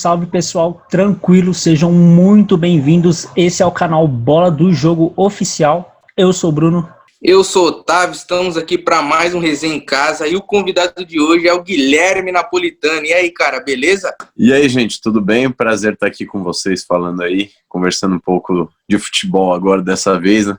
salve pessoal, tranquilo, sejam muito bem-vindos. Esse é o canal Bola do Jogo Oficial. Eu sou o Bruno. Eu sou o Otávio, estamos aqui para mais um Resenha em Casa e o convidado de hoje é o Guilherme Napolitano. E aí, cara, beleza? E aí, gente, tudo bem? Prazer estar aqui com vocês falando aí, conversando um pouco de futebol agora dessa vez, né?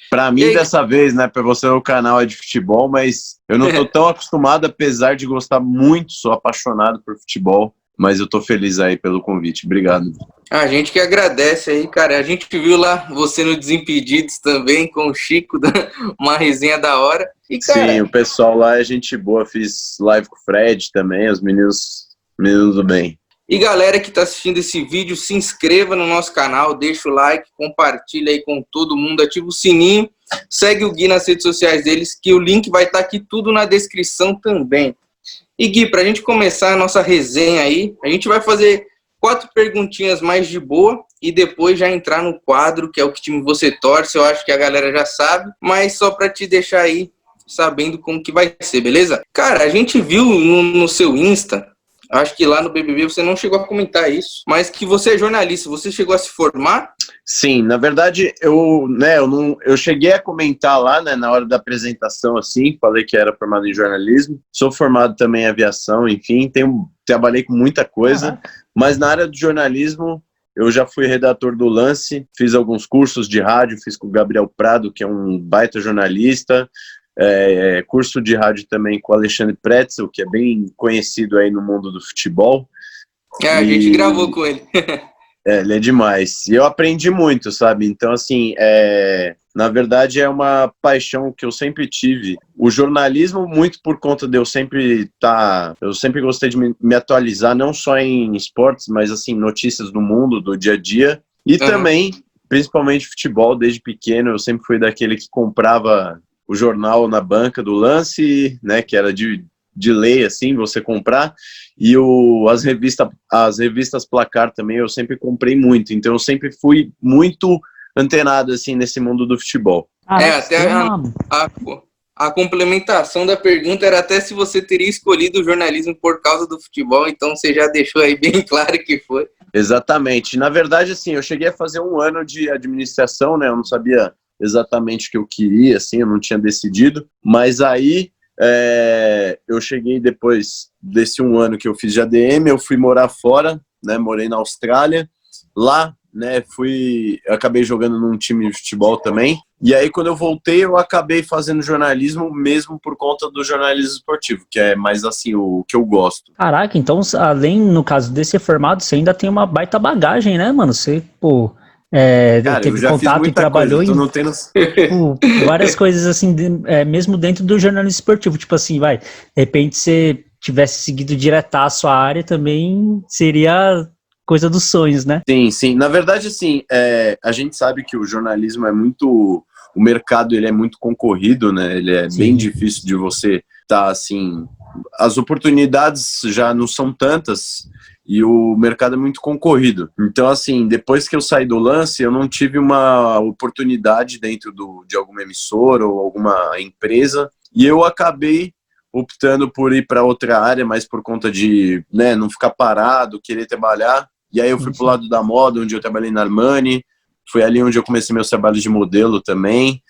Pra mim, dessa vez, né, pra você o canal é de futebol, mas eu não tô tão acostumado, apesar de gostar muito, sou apaixonado por futebol, mas eu tô feliz aí pelo convite. Obrigado. A gente que agradece aí, cara. A gente viu lá você no Desimpedidos também, com o Chico, uma resenha da hora. E, cara... Sim, o pessoal lá é gente boa, fiz live com o Fred também, os meninos do bem. E galera que está assistindo esse vídeo, se inscreva no nosso canal, deixa o like, compartilha aí com todo mundo, ativa o sininho, segue o Gui nas redes sociais deles, que o link vai estar aqui tudo na descrição também. E Gui, para a gente começar a nossa resenha aí, a gente vai fazer 4 perguntinhas mais de boa e depois já entrar no quadro, que é o que time você torce, eu acho que a galera já sabe, mas só para te deixar aí sabendo como que vai ser, beleza? Cara, a gente viu no seu Insta... Acho que lá no BBB você não chegou a comentar isso, mas que você é jornalista, você chegou a se formar? Sim, na verdade, eu cheguei a comentar lá, né, na hora da apresentação, assim, falei que era formado em jornalismo, sou formado também em aviação, enfim, trabalhei com muita coisa, mas na área do jornalismo eu já fui redator do Lance, fiz alguns cursos de rádio, fiz com o Gabriel Prado, que é um baita jornalista, curso de rádio também com o Alexandre Pretzel, que é bem conhecido aí no mundo do futebol. A gente gravou com ele. Ele é demais. E eu aprendi muito, sabe? Então, assim, na verdade é uma paixão que eu sempre tive. O jornalismo, muito por conta de eu sempre gostei de me atualizar, não só em esportes, mas, assim, notícias do mundo, do dia a dia. E também, principalmente futebol, desde pequeno, eu sempre fui daquele que comprava o jornal na banca do Lance, né, que era de lei, assim, você comprar, e as revistas Placar também eu sempre comprei muito, então eu sempre fui muito antenado, assim, nesse mundo do futebol. Até a complementação da pergunta era até se você teria escolhido o jornalismo por causa do futebol, então você já deixou aí bem claro que foi. Exatamente. Na verdade, assim, eu cheguei a fazer 1 ano de administração, né, eu não sabia exatamente o que eu queria, assim, eu não tinha decidido, mas aí eu cheguei depois desse 1 ano que eu fiz de ADM, eu fui morar fora, né, morei na Austrália, lá, né, eu acabei jogando num time de futebol também, e aí quando eu voltei eu acabei fazendo jornalismo mesmo por conta do jornalismo esportivo, que é mais assim, o que eu gosto. Caraca, então além, no caso de ser formado, você ainda tem uma baita bagagem, né, mano? Você, pô... Cara, teve eu já contato fiz e trabalhou coisa, em várias coisas assim, mesmo dentro do jornalismo esportivo, tipo assim, de repente você tivesse seguido diretaço a área também seria coisa dos sonhos, né? Sim, na verdade assim, a gente sabe que o jornalismo o mercado ele é muito concorrido, né, ele é bem difícil de você estar assim, as oportunidades já não são tantas, e o mercado é muito concorrido. Então, assim, depois que eu saí do Lance, eu não tive uma oportunidade dentro de alguma emissora ou alguma empresa, e eu acabei optando por ir para outra área, mas por conta de, né, não ficar parado, querer trabalhar. E aí eu fui pro lado da moda, onde eu trabalhei na Armani, foi ali onde eu comecei meus trabalhos de modelo também.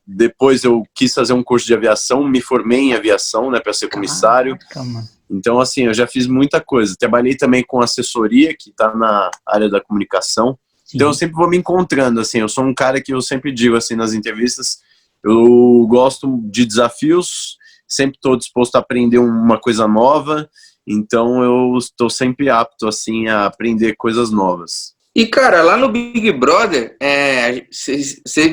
Depois eu quis fazer um curso de aviação, me formei em aviação, né, para ser comissário. Caraca, então, assim, eu já fiz muita coisa. Trabalhei também com assessoria, que está na área da comunicação. Sim. Então, eu sempre vou me encontrando, assim. Eu sou um cara que eu sempre digo, assim, nas entrevistas, eu gosto de desafios, sempre estou disposto a aprender uma coisa nova. Então, eu estou sempre apto, assim, a aprender coisas novas. E, cara, lá no Big Brother,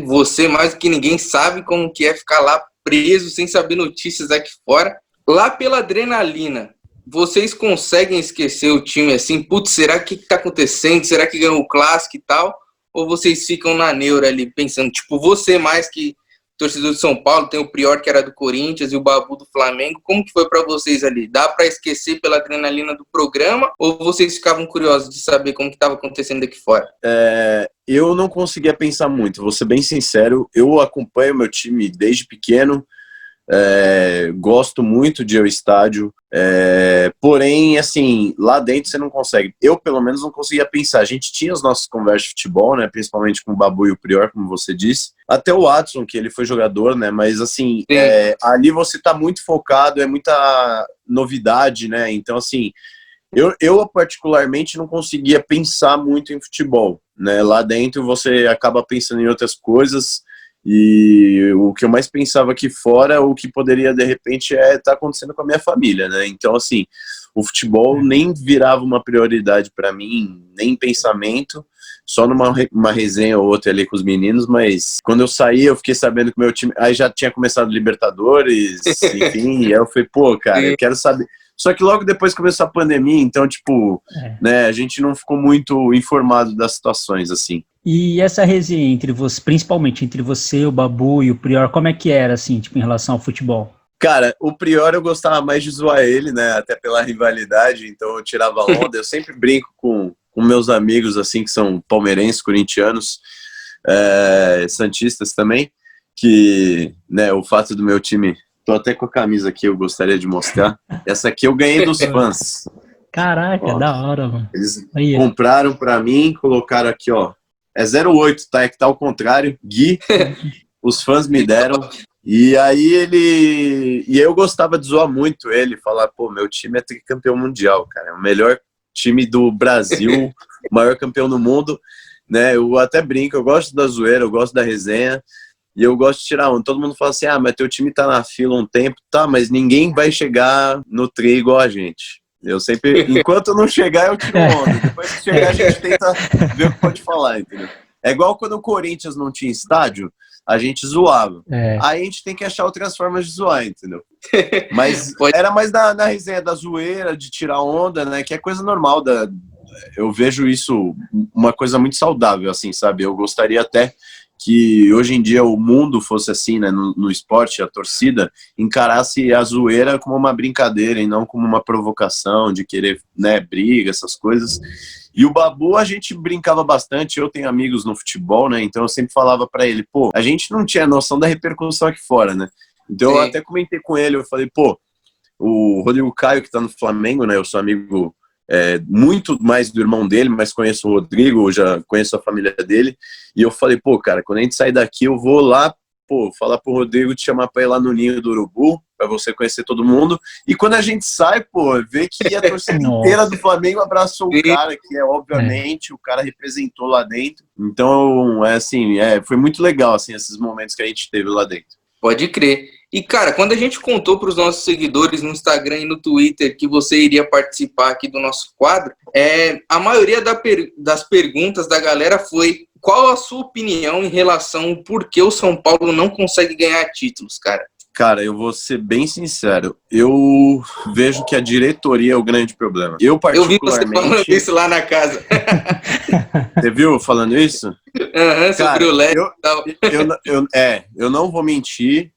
você mais do que ninguém sabe como que é ficar lá preso, sem saber notícias aqui fora. Lá pela adrenalina, vocês conseguem esquecer o time assim? Putz, será que tá acontecendo? Será que ganhou o clássico e tal? Ou vocês ficam na neura ali pensando, tipo, você mais que torcedor de São Paulo, tem o Prior que era do Corinthians e o Babu do Flamengo, como que foi pra vocês ali? Dá pra esquecer pela adrenalina do programa ou vocês ficavam curiosos de saber como que tava acontecendo aqui fora? Eu não conseguia pensar muito, vou ser bem sincero, eu acompanho meu time desde pequeno, gosto muito de ir ao estádio, porém, assim, lá dentro você não consegue. Eu, pelo menos, não conseguia pensar. A gente tinha as nossas conversas de futebol, né, principalmente com o Babu e o Prior, como você disse. Até o Watson, que ele foi jogador, né, mas, assim, ali você tá muito focado, é muita novidade, né, então, assim, eu particularmente não conseguia pensar muito em futebol, né, lá dentro você acaba pensando em outras coisas. E o que eu mais pensava aqui fora, o que poderia, de repente, estar acontecendo com a minha família, né? Então, assim, o futebol nem virava uma prioridade para mim, nem pensamento, só numa resenha ou outra ali com os meninos, mas quando eu saí, eu fiquei sabendo que meu time... Aí já tinha começado Libertadores, enfim, e aí eu falei, pô, cara, eu quero saber... Só que logo depois começou a pandemia, então, tipo, né, a gente não ficou muito informado das situações, assim. E essa resenha entre você, principalmente entre você, o Babu e o Prior, como é que era, assim, tipo, em relação ao futebol? Cara, o Prior eu gostava mais de zoar ele, né, até pela rivalidade, então eu tirava onda, eu sempre brinco com meus amigos, assim, que são palmeirenses, corintianos, santistas também, que, né, o fato do meu time... Tô até com a camisa aqui, eu gostaria de mostrar. Essa aqui eu ganhei dos fãs. Caraca, ó, da hora, mano. Eles compraram pra mim, colocaram aqui, ó. É 08, tá? É que tá ao contrário. Gui, os fãs me deram. E aí E eu gostava de zoar muito ele, falar, pô, meu time é tricampeão mundial, cara. É o melhor time do Brasil, o maior campeão do mundo, né? Eu até brinco, eu gosto da zoeira, eu gosto da resenha. E eu gosto de tirar onda. Todo mundo fala assim, mas teu time tá na fila um tempo, tá, mas ninguém vai chegar no tri igual a gente. Eu sempre, enquanto não chegar, eu tiro onda. Depois que chegar, a gente tenta ver o que pode falar, entendeu? É igual quando o Corinthians não tinha estádio, a gente zoava. Aí a gente tem que achar outras formas de zoar, entendeu? Mas era mais na resenha da zoeira, de tirar onda, né, que é coisa normal eu vejo isso uma coisa muito saudável, assim, sabe? Eu gostaria até que hoje em dia o mundo fosse assim, né, no esporte, a torcida encarasse a zoeira como uma brincadeira e não como uma provocação de querer, né, briga, essas coisas. E o Babu, a gente brincava bastante, eu tenho amigos no futebol, né, então eu sempre falava pra ele, pô, a gente não tinha noção da repercussão aqui fora, né, então eu até comentei com ele, eu falei, pô, o Rodrigo Caio, que tá no Flamengo, né, eu sou amigo muito mais do irmão dele, mas conheço o Rodrigo, já conheço a família dele, e eu falei, pô, cara, quando a gente sair daqui, eu vou lá, pô, falar pro Rodrigo te chamar pra ir lá no Ninho do Urubu, pra você conhecer todo mundo, e quando a gente sai, pô, vê que a torcida inteira do Flamengo abraçou o cara, que obviamente, o cara representou lá dentro, então, foi muito legal, assim, esses momentos que a gente teve lá dentro. Pode crer. E, cara, quando a gente contou para os nossos seguidores no Instagram e no Twitter que você iria participar aqui do nosso quadro, a maioria das perguntas da galera foi: qual a sua opinião em relação ao porquê o São Paulo não consegue ganhar títulos, cara? Cara, eu vou ser bem sincero. Eu vejo que a diretoria é o grande problema. Eu particularmente... vi você falando isso lá na casa. Você viu falando isso? Sobre o LED e tal. Eu não vou mentir.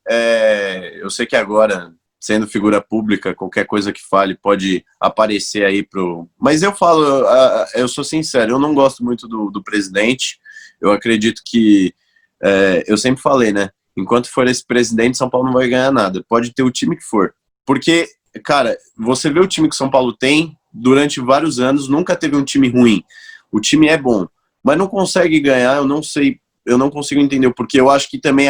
Eu sei que agora, sendo figura pública, qualquer coisa que fale pode aparecer aí pro... Mas eu falo, eu sou sincero, eu não gosto muito do presidente. Eu acredito que... eu sempre falei, né? Enquanto for esse presidente, São Paulo não vai ganhar nada. Pode ter o time que for. Porque, cara, você vê o time que São Paulo tem, durante vários anos, nunca teve um time ruim. O time é bom, mas não consegue ganhar, eu não sei, eu não consigo entender o porquê. Eu acho que também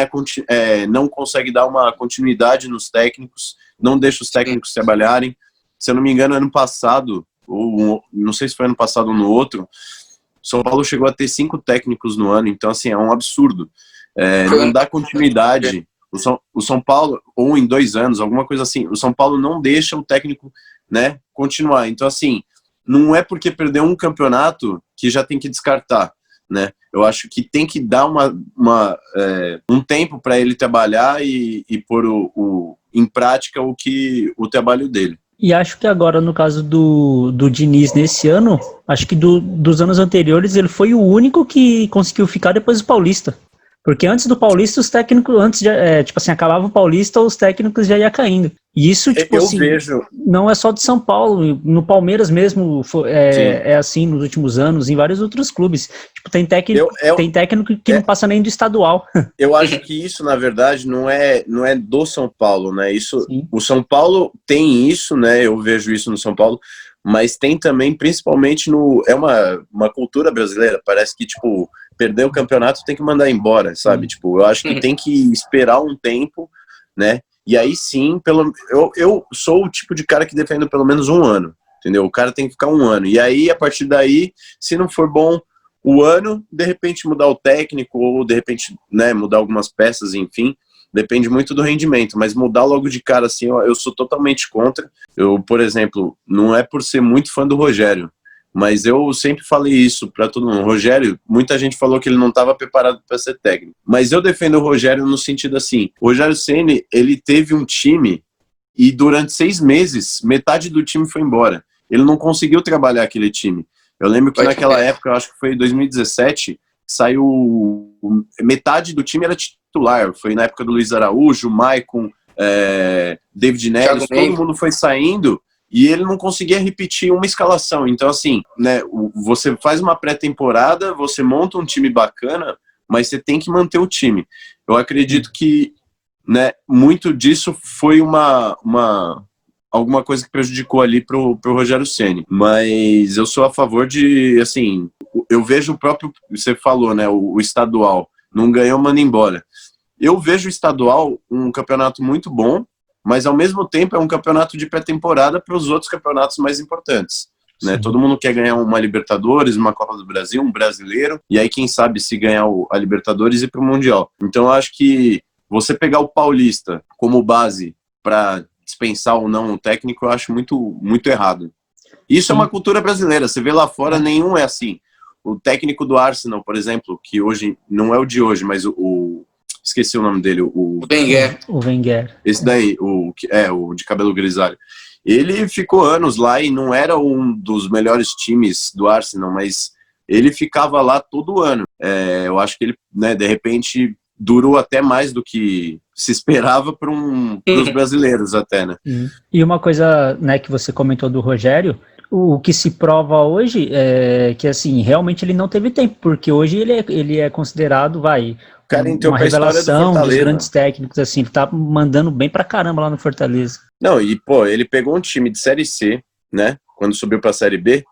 não consegue dar uma continuidade nos técnicos, não deixa os técnicos trabalharem. Se eu não me engano, ano passado, ou não sei se foi ano passado ou no outro, São Paulo chegou a ter 5 técnicos no ano, então, assim, é um absurdo. Não dá continuidade. O São Paulo, ou em 2 anos, alguma coisa assim, o São Paulo não deixa o técnico, né, continuar. Então, assim, não é porque perdeu um campeonato que já tem que descartar, né? Eu acho que tem que dar um tempo para ele trabalhar e pôr em prática o trabalho dele. E acho que agora, no caso do Diniz nesse ano, acho que dos anos anteriores, ele foi o único que conseguiu ficar depois do Paulista. Porque antes do Paulista, os técnicos, tipo assim, acabava o Paulista, os técnicos já iam caindo. E isso, tipo Eu assim, vejo... não é só de São Paulo, no Palmeiras mesmo é assim nos últimos anos, em vários outros clubes. Tipo, tem técnico que não passa nem do estadual. Eu acho que isso, na verdade, não é do São Paulo, né? Isso, Sim. o São Paulo tem isso, né? Eu vejo isso no São Paulo, mas tem também, principalmente é uma cultura brasileira. Parece que, tipo, perder o campeonato tem que mandar embora, sabe? Tipo, eu acho que tem que esperar um tempo, né? E aí sim, eu sou o tipo de cara que defendo pelo menos um ano, entendeu? O cara tem que ficar um ano. E aí, a partir daí, se não for bom o ano, de repente mudar o técnico, ou de repente, né, mudar algumas peças, enfim, depende muito do rendimento, mas mudar logo de cara assim, eu sou totalmente contra. Eu, por exemplo, não é por ser muito fã do Rogério, mas eu sempre falei isso para todo mundo. O Rogério, muita gente falou que ele não estava preparado para ser técnico, mas eu defendo o Rogério no sentido assim, o Rogério Ceni, ele teve um time e durante 6 meses, metade do time foi embora. Ele não conseguiu trabalhar aquele time. Eu lembro que naquela época, eu acho que foi em 2017, saiu... Metade do time era titular. Foi na época do Luiz Araújo, Maicon, David Neres, todo mundo foi saindo e ele não conseguia repetir uma escalação. Então, assim, né, você faz uma pré-temporada, você monta um time bacana, mas você tem que manter o time. Eu acredito que, né, muito disso foi alguma coisa que prejudicou ali pro Rogério Ceni. Mas eu sou a favor de, assim, eu vejo o próprio, você falou, né, o estadual, não ganhou, manda embora. Eu vejo o estadual um campeonato muito bom, mas ao mesmo tempo é um campeonato de pré-temporada para os outros campeonatos mais importantes. Né? Todo mundo quer ganhar uma Libertadores, uma Copa do Brasil, um brasileiro, e aí quem sabe se ganhar a Libertadores e para o Mundial. Então eu acho que você pegar o Paulista como base para dispensar ou não o técnico, eu acho muito, muito errado. Isso é uma cultura brasileira, você vê lá fora, nenhum é assim. O técnico do Arsenal, por exemplo, que hoje, não é o de hoje, mas esqueci o nome dele, o Wenger. O Wenger. Esse daí, o de cabelo grisalho. Ele ficou anos lá e não era um dos melhores times do Arsenal, mas ele ficava lá todo ano. Eu acho que ele, né, de repente, durou até mais do que se esperava para os brasileiros até, né? E uma coisa, né, que você comentou do Rogério, o que se prova hoje é que, assim, realmente ele não teve tempo, porque hoje ele é considerado, uma revelação dos grandes técnicos, assim, ele tá mandando bem pra caramba lá no Fortaleza. Não, e, pô, ele pegou um time de Série C, né, quando subiu pra Série B,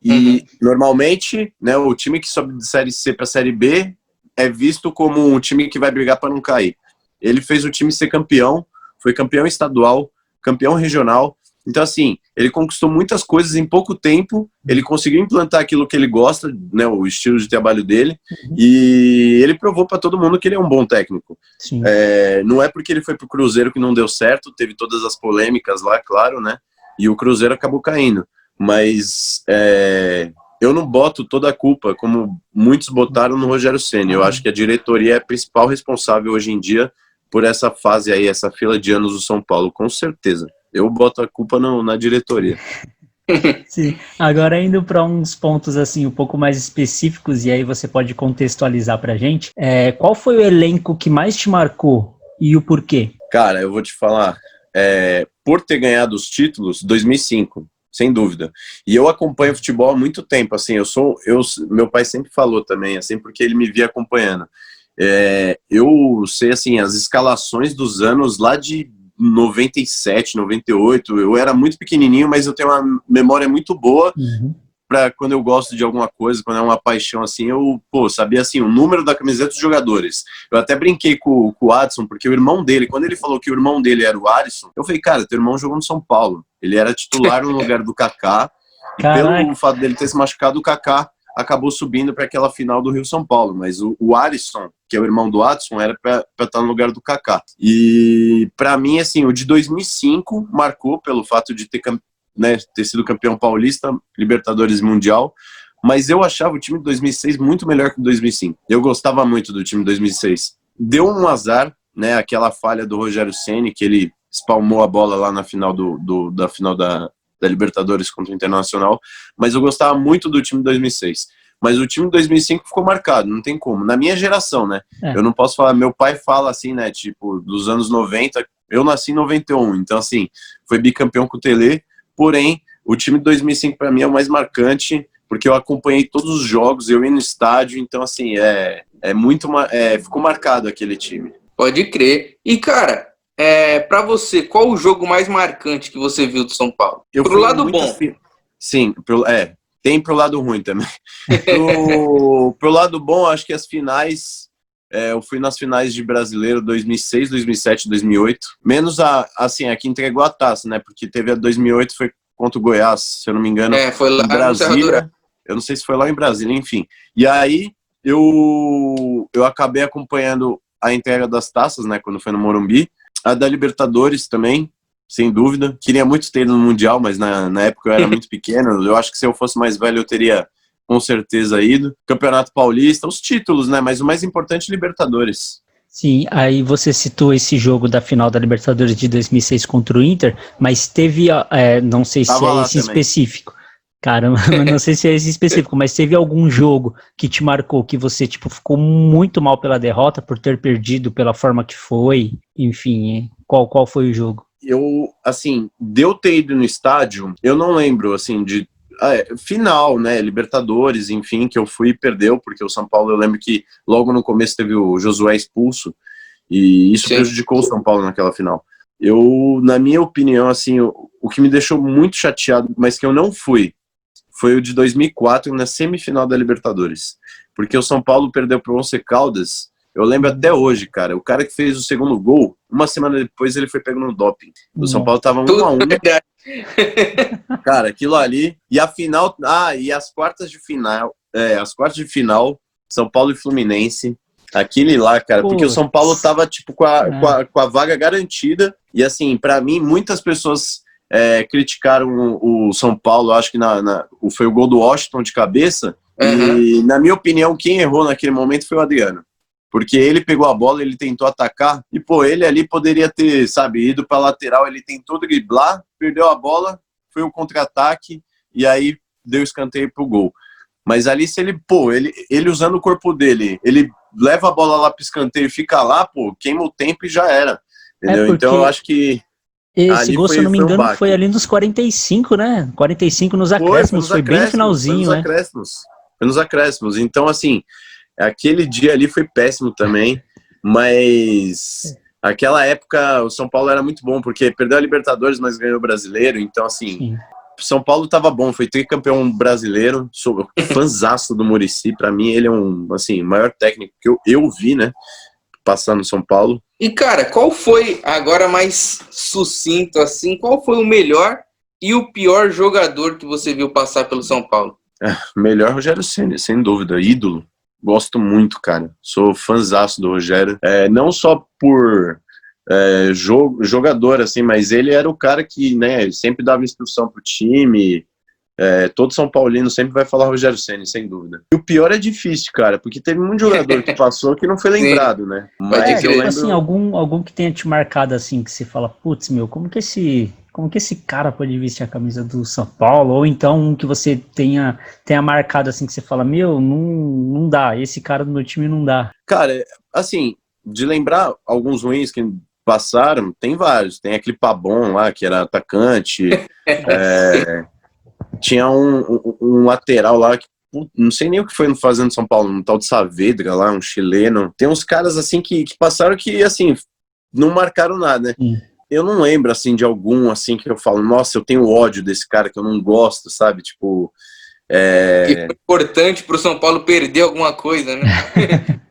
e normalmente, né, o time que sobe de Série C pra Série B é visto como um time que vai brigar para não cair. Ele fez o time ser campeão, foi campeão estadual, campeão regional. Então, assim, ele conquistou muitas coisas em pouco tempo, ele conseguiu implantar aquilo que ele gosta, né, o estilo de trabalho dele, e ele provou para todo mundo que ele é um bom técnico. Não é porque ele foi pro Cruzeiro que não deu certo, teve todas as polêmicas lá, claro, né, e o Cruzeiro acabou caindo. Mas eu não boto toda a culpa, como muitos botaram no Rogério Ceni. Eu acho que a diretoria é a principal responsável hoje em dia por essa fase aí, essa fila de anos do São Paulo, com certeza. Eu boto a culpa na diretoria. Sim. Agora indo para uns pontos assim um pouco mais específicos, e aí você pode contextualizar pra gente, qual foi o elenco que mais te marcou e o porquê? Cara, eu vou te falar, por ter ganhado os títulos, 2005, sem dúvida. E eu acompanho futebol há muito tempo, assim, meu pai sempre falou também, assim, porque ele me via acompanhando. Eu sei, assim, as escalações dos anos lá de 97, 98, eu era muito pequenininho, mas eu tenho uma memória muito boa para quando eu gosto de alguma coisa, quando é uma paixão, assim, eu, sabia, assim, o número da camiseta dos jogadores. Eu até brinquei com o Adson, porque o irmão dele, quando ele falou que o irmão dele era o Alisson, eu falei, cara, teu irmão jogou no São Paulo. Ele era titular no lugar do Kaká, e pelo fato dele ter se machucado, o Kaká acabou subindo para aquela final do Rio-São Paulo, mas o Alisson, que é o irmão do Adson, era para estar no lugar do Kaká. E para mim, assim, o de 2005 marcou pelo fato de ter sido campeão paulista, Libertadores Mundial, mas eu achava o time de 2006 muito melhor que o de 2005. Eu gostava muito do time de 2006. Deu um azar, né, aquela falha do Rogério Ceni, que ele espalmou a bola lá na final da final da Libertadores contra o Internacional, mas eu gostava muito do time de 2006. Mas o time de 2005 ficou marcado, não tem como. Na minha geração, né? Eu não posso falar, meu pai fala assim, né, tipo, dos anos 90, Eu nasci em 91, então assim, foi bicampeão com o Tele, porém, o time de 2005 para mim é o mais marcante, porque eu acompanhei todos os jogos, eu ia no estádio, então assim, ficou marcado aquele time. Pode crer. E, cara, pra você, qual o jogo mais marcante que você viu do São Paulo? Pro lado bom. Sim, tem pro lado ruim também. Pro lado bom, acho que as finais, eu fui nas finais de Brasileiro 2006, 2007, 2008, menos aqui entregou a taça, né, porque teve a 2008, foi contra o Goiás, se eu não me engano, foi lá em Brasília, eu não sei se foi lá em Brasília, enfim. E aí, eu acabei acompanhando a entrega das taças, né, quando foi no Morumbi, a da Libertadores também, sem dúvida. Queria muito ter ido no Mundial, mas na época eu era muito pequeno. Eu acho que se eu fosse mais velho eu teria com certeza ido. Campeonato Paulista, os títulos, né? Mas o mais importante, Libertadores. Sim, aí você citou esse jogo da final da Libertadores de 2006 contra o Inter, mas teve, não sei se é esse específico. Caramba, não sei se é esse específico, mas teve algum jogo que te marcou, que você, tipo, ficou muito mal pela derrota, por ter perdido pela forma que foi, enfim, qual foi o jogo? De eu ter ido no estádio, eu não lembro, assim, de final, né, Libertadores, enfim, que eu fui e perdeu, porque o São Paulo, eu lembro que logo no começo teve o Josué expulso, e isso prejudicou o São Paulo naquela final. Na minha opinião, assim, o que me deixou muito chateado, mas que eu não fui, foi o de 2004, na semifinal da Libertadores. Porque o São Paulo perdeu para o Once Caldas, eu lembro até hoje, cara, o cara que fez o segundo gol, uma semana depois ele foi pego no doping. O São Paulo tava 1-1. Cara, aquilo ali. E a final, e as quartas de final, São Paulo e Fluminense. Aquele lá, cara, porque o São Paulo tava, tipo, com a vaga garantida. E, assim, pra mim, muitas pessoas criticaram o São Paulo, acho que foi o gol do Washington de cabeça. E, na minha opinião, quem errou naquele momento foi o Adriano. Porque ele pegou a bola, ele tentou atacar, e, ele ali poderia ter, ido pra lateral, ele tentou driblar, perdeu a bola, foi um contra-ataque, e aí deu escanteio pro gol. Mas ali, se ele usando o corpo dele, ele leva a bola lá pro escanteio e fica lá, queima o tempo e já era. Entendeu? Então, eu acho que esse gol, se eu não me engano, foi ali nos 45, né? 45 nos acréscimos, foi bem finalzinho, né? Foi nos acréscimos. Então, assim, aquele dia ali foi péssimo também, mas aquela época o São Paulo era muito bom, porque perdeu a Libertadores, mas ganhou o Brasileiro, então assim, São Paulo tava bom, foi tricampeão brasileiro, sou fãzaço do Muricy, pra mim ele é maior técnico que eu vi, né, passar no São Paulo. E cara, qual foi, agora mais sucinto assim, qual foi o melhor e o pior jogador que você viu passar pelo São Paulo? Melhor Rogério Ceni, sem dúvida, ídolo. Gosto muito, cara. Sou fãzaço do Rogério. Não só por jogador, assim, mas ele era o cara que, né, sempre dava instrução pro time. Todo São Paulino sempre vai falar Rogério Ceni, sem dúvida. E o pior é difícil, cara, porque teve muito jogador que passou que não foi lembrado, né? Mas eu lembro... assim, algum que tenha te marcado, assim, que você fala, putz, meu, como que esse cara pode vestir a camisa do São Paulo? Ou então um que você tenha marcado, assim, que você fala, meu, não dá, esse cara do meu time não dá. Cara, assim, de lembrar alguns ruins que passaram, tem vários. Tem aquele Pabon lá, que era atacante. Tinha um lateral lá que não sei nem o que foi fazendo no São Paulo, um tal de Saavedra lá, um chileno. Tem uns caras assim que passaram que, assim, não marcaram nada, né? Eu não lembro, assim, de algum, assim, que eu falo, nossa, eu tenho ódio desse cara que eu não gosto, sabe? Tipo... Que foi importante pro São Paulo perder alguma coisa, né?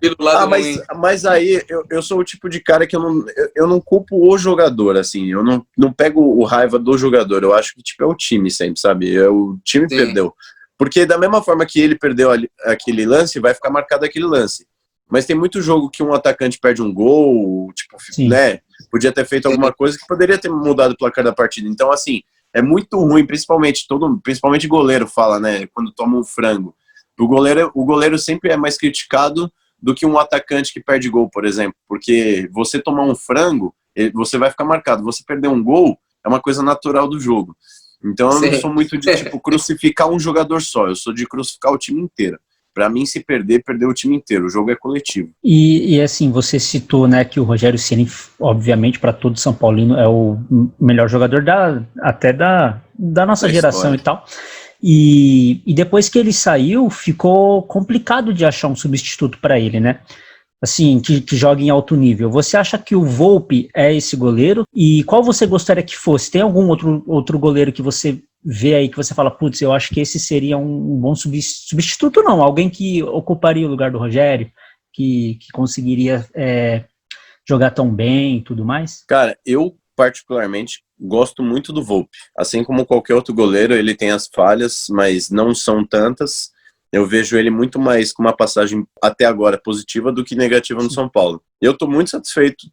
Pelo lado mas aí eu sou o tipo de cara que eu não culpo o jogador, assim, eu não pego o raiva do jogador, eu acho que tipo, é o time sempre, sabe? O time perdeu. Porque da mesma forma que ele perdeu aquele lance, vai ficar marcado aquele lance. Mas tem muito jogo que um atacante perde um gol, tipo, né? Podia ter feito alguma coisa que poderia ter mudado o placar da partida. Então, assim, é muito ruim, principalmente goleiro fala, né? Quando toma um frango. O goleiro sempre é mais criticado do que um atacante que perde gol, por exemplo. Porque você tomar um frango, você vai ficar marcado. Você perder um gol, é uma coisa natural do jogo. Então eu não sou muito de, tipo, crucificar um jogador só. Eu sou de crucificar o time inteiro. Pra mim, se perder, perdeu o time inteiro. O jogo é coletivo. E assim, você citou, né, que o Rogério Ceni, obviamente, para todo São Paulino, é o melhor jogador até da nossa Da geração história. e tal. E depois que ele saiu, ficou complicado de achar um substituto para ele, né? Assim, que joga em alto nível. Você acha que o Volpi é esse goleiro? E qual você gostaria que fosse? Tem algum outro goleiro que você vê aí que você fala, putz, eu acho que esse seria um bom substituto, não? Alguém que ocuparia o lugar do Rogério, que conseguiria jogar tão bem e tudo mais? Cara, eu particularmente gosto muito do Volpi. Assim como qualquer outro goleiro, ele tem as falhas, mas não são tantas. Eu vejo ele muito mais com uma passagem até agora positiva do que negativa no São Paulo. Eu tô muito satisfeito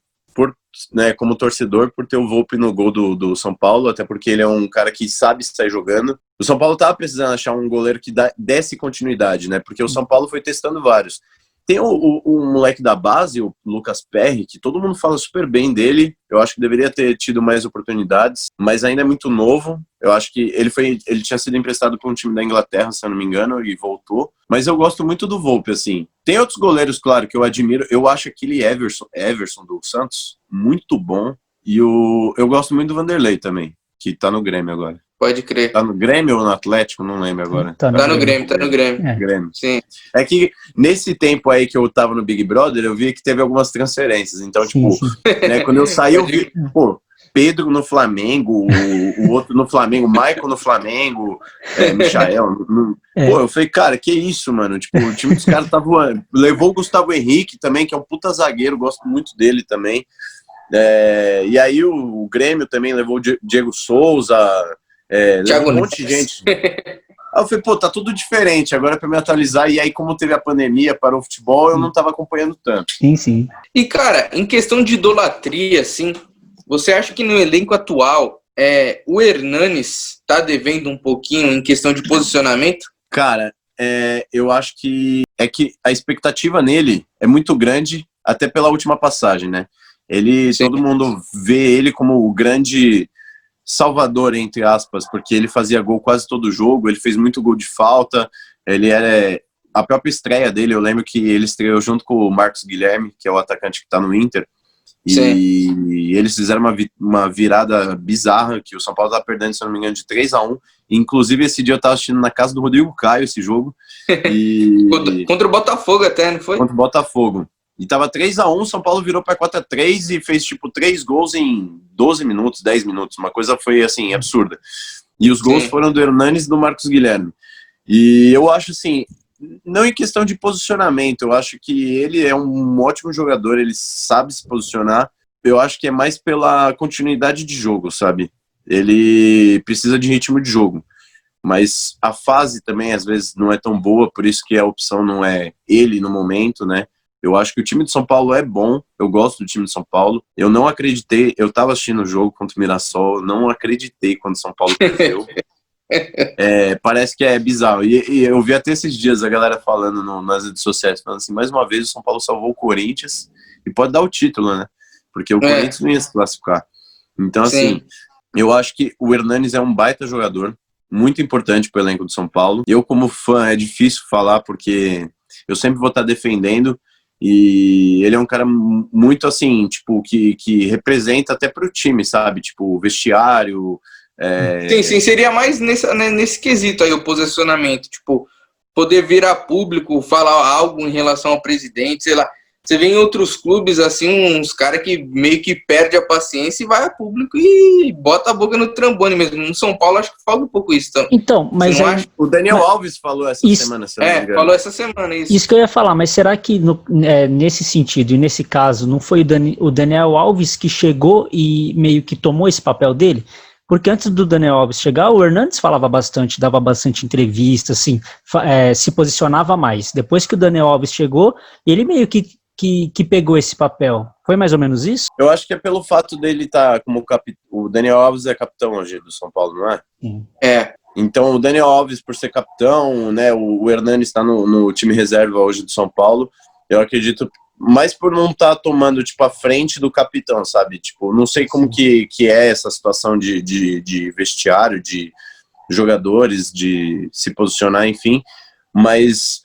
como torcedor, por ter o Volpi no gol do São Paulo, até porque ele é um cara que sabe sair jogando. O São Paulo tava precisando achar um goleiro que desse continuidade, né? Porque o São Paulo foi testando vários. Tem o moleque da base, o Lucas Perry, que todo mundo fala super bem dele. Eu acho que deveria ter tido mais oportunidades, mas ainda é muito novo. Eu acho que ele tinha sido emprestado para um time da Inglaterra, se eu não me engano, e voltou. Mas eu gosto muito do Volpi, assim. Tem outros goleiros, claro, que eu admiro. Eu acho aquele Everson do Santos muito bom. E eu gosto muito do Vanderlei também, que tá no Grêmio agora. Pode crer. Tá no Grêmio ou no Atlético? Não lembro agora. Tá no Grêmio. Grêmio. Sim. É que nesse tempo aí que eu tava no Big Brother, eu vi que teve algumas transferências. Então, Sim. né, quando eu saí, eu vi, Pedro no Flamengo, o outro no Flamengo, Michael no Flamengo, Michael. Eu falei, cara, que isso, mano? Tipo, o time dos caras tá voando. Levou o Gustavo Henrique também, que é um puta zagueiro, gosto muito dele também. E aí o Grêmio também levou o Diego Souza, levou um monte de gente. Aí eu falei, tá tudo diferente, agora pra me atualizar. E aí, como teve a pandemia, parou o futebol, eu não tava acompanhando tanto. Sim. E, cara, em questão de idolatria, assim, você acha que no elenco atual, o Hernanes tá devendo um pouquinho em questão de posicionamento? Cara, eu acho que a expectativa nele é muito grande, até pela última passagem, né? Todo mundo vê ele como o grande salvador, entre aspas, porque ele fazia gol quase todo jogo, ele fez muito gol de falta, a própria estreia dele, eu lembro que ele estreou junto com o Marcos Guilherme, que é o atacante que tá no Inter, e eles fizeram uma virada bizarra, que o São Paulo tá perdendo, se não me engano, de 3-1, inclusive esse dia eu tava assistindo na casa do Rodrigo Caio esse jogo, contra o Botafogo até, não foi? Contra o Botafogo. E tava 3-1, São Paulo virou para 4-3 e fez 3 gols em 12 minutos, 10 minutos. Uma coisa foi assim, absurda. E os gols foram do Hernanes e do Marcos Guilherme. E eu acho assim, não em questão de posicionamento, eu acho que ele é um ótimo jogador, ele sabe se posicionar. Eu acho que é mais pela continuidade de jogo, sabe? Ele precisa de ritmo de jogo. Mas a fase também, às vezes, não é tão boa, por isso que a opção não é ele no momento, né? Eu acho que o time de São Paulo é bom, eu gosto do time de São Paulo. Eu não acreditei, eu tava assistindo o jogo contra o Mirassol, não acreditei quando o São Paulo perdeu. Parece que é bizarro. E eu vi até esses dias a galera falando nas redes sociais, falando assim, mais uma vez o São Paulo salvou o Corinthians e pode dar o título, né? Porque o Corinthians não ia se classificar. Então, assim, eu acho que o Hernanes é um baita jogador, muito importante pro elenco do São Paulo. Eu, como fã, é difícil falar, porque eu sempre vou estar defendendo. E ele é um cara muito assim, tipo, que representa até pro time, sabe? Tipo, vestiário. Sim, seria mais nesse quesito aí, o posicionamento. Tipo, poder vir a público, falar algo em relação ao presidente, sei lá. Você vê em outros clubes, assim, uns caras que meio que perde a paciência e vai a público e bota a boca no trombone mesmo. No São Paulo, acho que falta um pouco isso também. Então, mas o Daniel Alves falou essa semana. Falou essa semana isso. Isso que eu ia falar, mas será que nesse sentido e nesse caso, não foi o Daniel Alves que chegou e meio que tomou esse papel dele? Porque antes do Daniel Alves chegar, o Hernanes falava bastante, dava bastante entrevista, assim, se posicionava mais. Depois que o Daniel Alves chegou, ele meio que pegou esse papel. Foi mais ou menos isso? Eu acho que é pelo fato dele estar como capitão. O Daniel Alves é capitão hoje do São Paulo, não é? Sim. Então, o Daniel Alves, por ser capitão, né, o Hernanes está no time reserva hoje do São Paulo, eu acredito, mais por não estar tomando, tipo, a frente do capitão, sabe? Tipo, não sei como que é essa situação de vestiário, de jogadores, de se posicionar, enfim, mas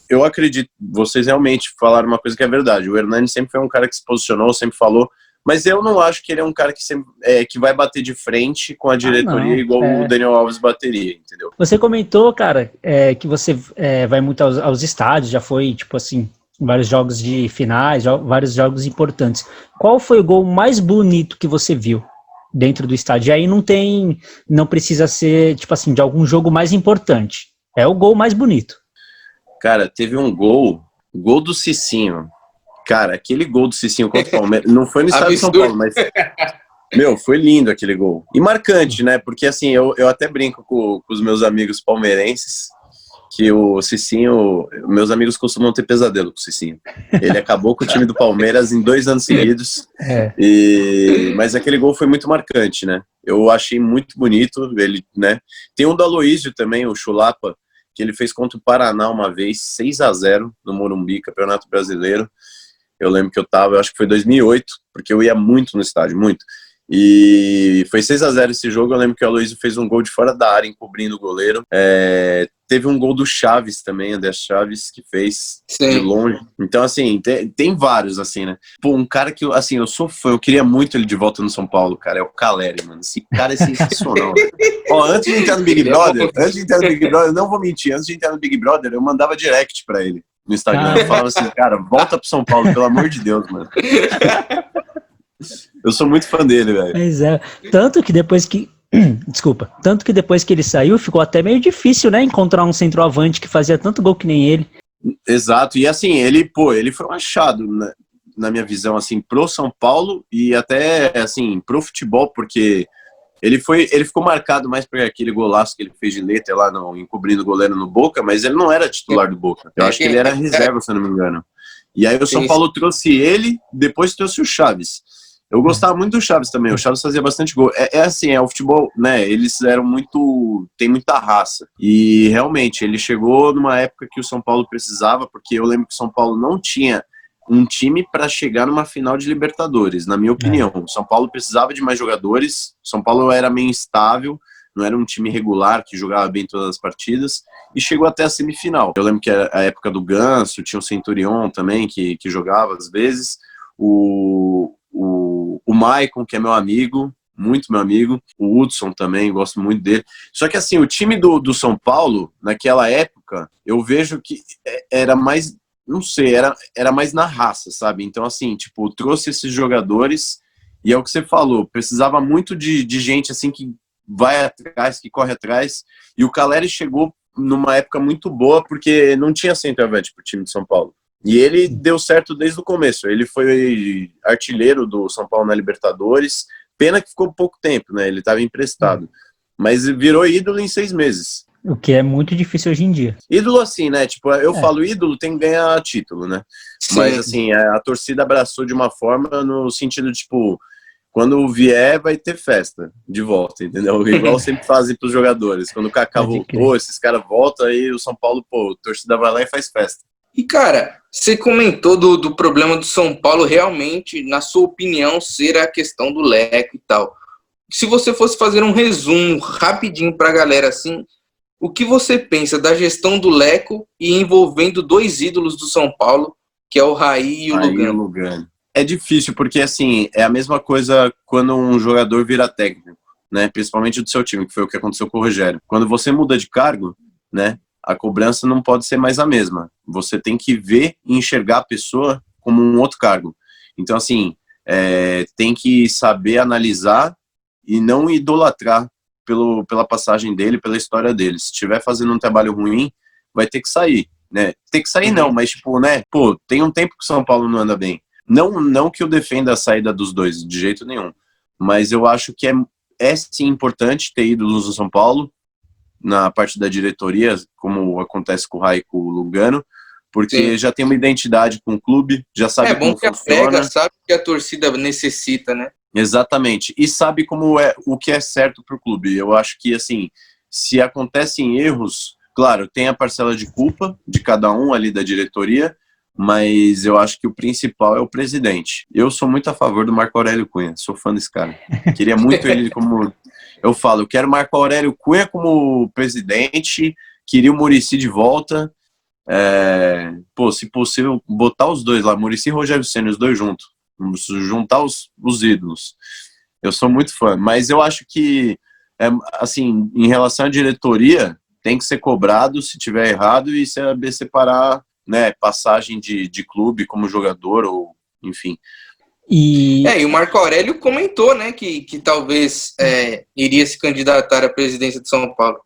Eu acredito, vocês realmente falaram uma coisa que é verdade. O Hernani sempre foi um cara que se posicionou, sempre falou, mas eu não acho que ele é um cara que, sempre, que vai bater de frente com a diretoria igual o Daniel Alves bateria, entendeu? Você comentou, cara, que você vai muito aos estádios, já foi, tipo assim, vários jogos de finais, vários jogos importantes. Qual foi o gol mais bonito que você viu dentro do estádio? E aí não precisa ser, tipo assim, de algum jogo mais importante. É o gol mais bonito. Cara, teve um gol do Cicinho. Cara, aquele gol do Cicinho contra o Palmeiras, não foi no estádio de São Paulo, mas, foi lindo aquele gol. E marcante, né? Porque, assim, eu até brinco com os meus amigos palmeirenses, que o Cicinho, meus amigos costumam ter pesadelo com o Cicinho. Ele acabou com o time do Palmeiras em 2 anos seguidos, mas aquele gol foi muito marcante, né? Eu achei muito bonito, ele, né? Tem um do Aloísio também, o Chulapa, que ele fez contra o Paraná uma vez, 6-0 no Morumbi, Campeonato Brasileiro. Eu lembro que eu acho que foi 2008, porque eu ia muito no estádio, muito. E foi 6-0 esse jogo. Eu lembro que o Aloísio fez um gol de fora da área, encobrindo o goleiro. Teve um gol do Chaves também, André Chaves, que fez de longe. Então, assim, tem vários, assim, né? Pô, um cara que, assim, eu sou fã, eu queria muito ele de volta no São Paulo, cara, é o Caleri, mano. Esse cara é sensacional. Ó, antes de entrar no Big Brother, eu não vou mentir, antes de entrar no Big Brother, eu mandava direct pra ele no Instagram. Eu falava assim, cara, volta pro São Paulo, pelo amor de Deus, mano. Eu sou muito fã dele, velho. Pois é. Tanto que depois que ele saiu, ficou até meio difícil, né? Encontrar um centroavante que fazia tanto gol que nem ele. Exato. E assim, ele foi um achado, né, na minha visão, assim, pro São Paulo e até, assim, pro futebol, porque ele ficou marcado mais por aquele golaço que ele fez de letra lá, encobrindo o goleiro no Boca, mas ele não era titular do Boca. Eu acho que ele era reserva, se eu não me engano. E aí o São Paulo trouxe ele, depois trouxe o Chaves. Eu gostava muito do Chaves também, o Chaves fazia bastante gol. Assim, o futebol, né, eles tem muita raça. E realmente, ele chegou numa época que o São Paulo precisava, porque eu lembro que o São Paulo não tinha um time para chegar numa final de Libertadores, na minha opinião. O São Paulo precisava de mais jogadores, o São Paulo era meio instável, não era um time regular que jogava bem todas as partidas, e chegou até a semifinal. Eu lembro que era a época do Ganso, tinha o Centurion também, que jogava às vezes, o Maicon, que é meu amigo, muito meu amigo, o Hudson também, gosto muito dele. Só que assim, o time do São Paulo, naquela época, eu vejo que era mais, não sei, era mais na raça, sabe? Então assim, tipo, trouxe esses jogadores, e é o que você falou, precisava muito de gente assim que vai atrás, que corre atrás, e o Caleri chegou numa época muito boa, porque não tinha centroavante pro time de São Paulo. E ele deu certo desde o começo. Ele foi artilheiro do São Paulo na Libertadores. Pena que ficou pouco tempo, né? Ele estava emprestado. Mas virou ídolo em 6 meses. O que é muito difícil hoje em dia. Ídolo assim, né? Tipo, eu falo ídolo, tem que ganhar título, né? Sim. Mas assim, a torcida abraçou de uma forma no sentido, tipo, quando vier vai ter festa de volta, entendeu? Igual sempre fazem pros jogadores. Quando o Kaká voltou, esses caras voltam, aí o São Paulo, pô, a torcida vai lá e faz festa. E, cara, você comentou do problema do São Paulo realmente, na sua opinião, ser a questão do Leco e tal. Se você fosse fazer um resumo rapidinho pra galera, assim, o que você pensa da gestão do Leco e envolvendo 2 ídolos do São Paulo, que é o Raí e o Lugano? É difícil, porque, assim, é a mesma coisa quando um jogador vira técnico, né? Principalmente do seu time, que foi o que aconteceu com o Rogério. Quando você muda de cargo, né? A cobrança não pode ser mais a mesma. Você tem que ver e enxergar a pessoa como um outro cargo. Então, assim, tem que saber analisar e não idolatrar pela passagem dele, pela história dele. Se estiver fazendo um trabalho ruim, vai ter que sair, né? Tem que sair não, mas, tipo, né? Pô, tem um tempo que o São Paulo não anda bem. Não que eu defenda a saída dos dois, de jeito nenhum. Mas eu acho que é sim importante ter ídolos no São Paulo, na parte da diretoria, como acontece com o Raí e com o Lugano, porque já tem uma identidade com o clube, já sabe como funciona. É bom que apega, sabe que a torcida necessita, né? Exatamente, e sabe como o que é certo para o clube. Eu acho que, assim, se acontecem erros, claro, tem a parcela de culpa de cada um ali da diretoria, mas eu acho que o principal é o presidente. Eu sou muito a favor do Marco Aurélio Cunha, sou fã desse cara. Queria muito ele como... Eu falo, eu quero Marco Aurélio Cunha como presidente, queria o Muricy de volta. Se possível, botar os dois lá, Muricy e Rogério Ceni, os dois juntos, juntar os ídolos. Eu sou muito fã, mas eu acho que, assim, em relação à diretoria, tem que ser cobrado se tiver errado e saber separar, né, passagem de clube como jogador, ou enfim. E o Marco Aurélio comentou, né, que talvez iria se candidatar à presidência de São Paulo.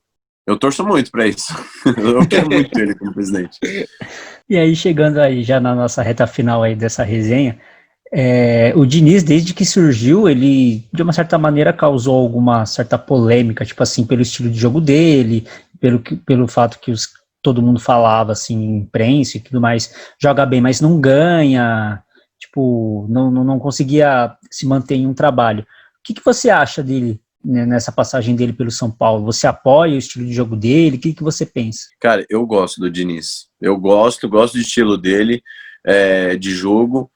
Eu torço muito para isso. Eu quero muito ele como presidente. E aí, chegando aí já na nossa reta final aí dessa resenha, o Diniz, desde que surgiu, ele, de uma certa maneira, causou alguma certa polêmica, tipo assim, pelo estilo de jogo dele, pelo fato que todo mundo falava, assim, imprensa e tudo mais, joga bem, mas não ganha, tipo, não conseguia se manter em um trabalho. O que você acha dele, né, nessa passagem dele pelo São Paulo? Você apoia o estilo de jogo dele? O que você pensa? Cara, eu gosto do Diniz. Eu gosto do estilo dele, de jogo.